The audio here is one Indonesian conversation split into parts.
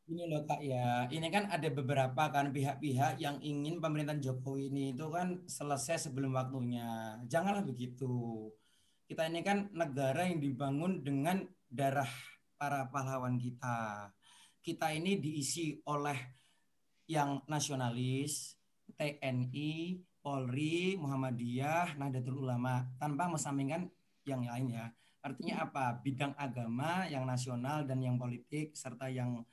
Ini loh Kak ya, ini kan ada beberapa kan pihak-pihak yang ingin pemerintahan Jokowi ini itu kan selesai sebelum waktunya. Janganlah begitu. Kita ini kan negara yang dibangun dengan darah para pahlawan kita. Kita ini diisi oleh yang nasionalis, TNI, Polri, Muhammadiyah, Nahdlatul Ulama, tanpa mensampingkan yang lain ya. Artinya apa? Bidang agama, yang nasional dan yang politik serta yang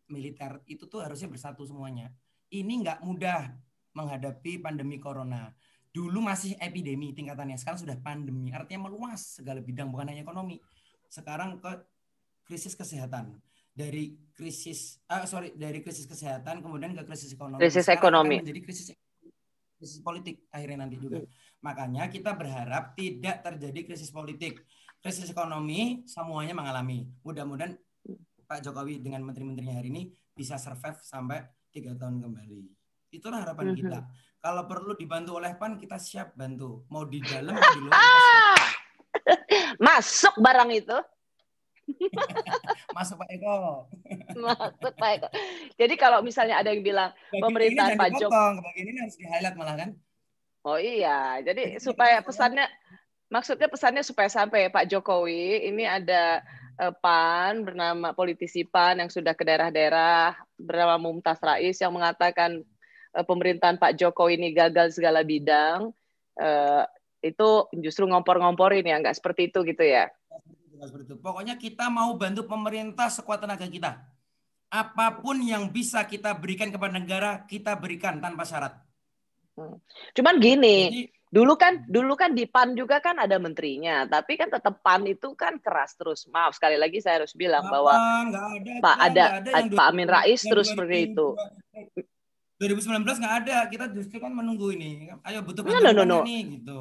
militer itu tuh harusnya bersatu semuanya. Ini nggak mudah menghadapi pandemi corona. Dulu masih epidemi tingkatannya, sekarang sudah pandemi. Artinya meluas segala bidang, bukan hanya ekonomi. Sekarang ke krisis kesehatan. Dari krisis kesehatan kemudian ke krisis ekonomi. Krisis Sekarang akan ekonomi. menjadi krisis politik akhirnya nanti juga. Makanya kita berharap tidak terjadi krisis politik. Krisis ekonomi semuanya mengalami. Mudah-mudahan Pak Jokowi dengan menteri-menterinya hari ini bisa survive sampai 3 tahun kembali. Itulah harapan kita. Kalau perlu dibantu oleh PAN, kita siap bantu. Mau di dalam, mau di luar, kita siap. Masuk barang itu. Masuk Pak Eko. Masuk Pak Eko. Jadi kalau misalnya ada yang bilang Bagian ini pemerintahan jangan Pak Jokowi. dipotong. Bagian ini harus di-highlight malah kan. Oh iya, jadi Jadi supaya kan. pesannya, maksudnya pesannya supaya sampai Pak Jokowi, ini ada PAN bernama politisi PAN yang sudah ke daerah-daerah bernama Mumtaz Rais yang mengatakan pemerintahan Pak Jokowi ini gagal segala bidang, eh, itu justru ngompor-ngomporin ya, nggak seperti itu gitu ya. Seperti itu. Pokoknya kita mau bantu pemerintah sekuat tenaga kita. Apapun yang bisa kita berikan kepada negara, kita berikan tanpa syarat. Cuman gini, Jadi dulu kan di PAN juga kan ada menterinya, tapi kan tetap PAN itu kan keras terus. Maaf sekali lagi saya harus bilang apa bahwa nggak ada Pak kita ada nggak ada yang Pak Amin Rais yang terus seperti itu. 2019 nggak ada. Kita justru kan menunggu ini. Ayo butuh No, bantuan no, no, apa nggak no. nih gitu.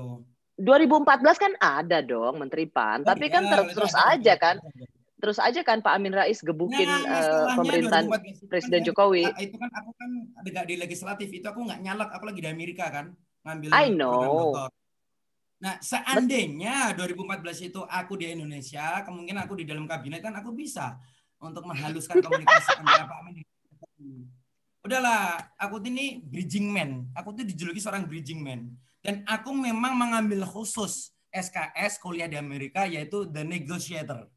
2014 kan ada dong Menteri PAN, Oh tapi iya, kan kalau itu terus ada betul. aja kan, terus aja kan Pak Amin Rais gebukin Nah, masalahnya pemerintahan 2014 itu kan Presiden saya Jokowi. itu kan aku kan ada di legislatif itu aku nggak nyalek, aku lagi di Amerika kan ngambil I program know. doktor. Nah, Bet seandainya 2014 itu aku di Indonesia, kemungkinan aku di dalam kabinet kan aku bisa untuk menghaluskan komunikasi antara Pak Amin. Udahlah, aku ini bridging man. Aku tuh dijuluki seorang bridging man. Dan aku memang mengambil khusus SKS kuliah di Amerika yaitu The Negotiator. no.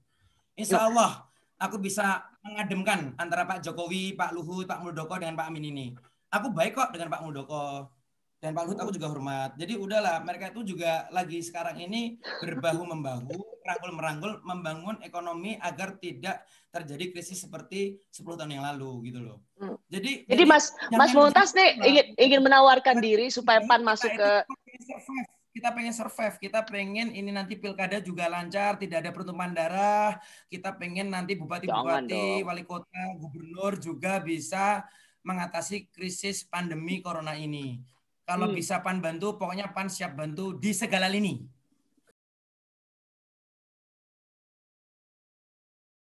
Insya Allah aku bisa mengademkan antara Pak Jokowi, Pak Luhut, Pak Muldoko dengan Pak Amin ini. Aku baik kok dengan Pak Muldoko. Dan Pak Luhut aku juga hormat. Jadi udahlah, mereka itu juga lagi sekarang ini berbahu-membahu, merangkul-merangkul, membangun ekonomi agar tidak terjadi krisis seperti 10 tahun yang lalu gitu loh. Jadi Jadi jadi Mas jangan Muntas nih lah. ingin menawarkan diri Lebih supaya baik PAN kita masuk itu ke. pengen survive. Kita pengen survive. Kita pengen ini nanti pilkada juga lancar, tidak ada pertumpahan darah. Kita pengen nanti Jangan bupati-bupati, dong. wali kota, gubernur juga bisa mengatasi krisis pandemi corona ini. Kalau Hmm. bisa PAN bantu, pokoknya PAN siap bantu di segala lini.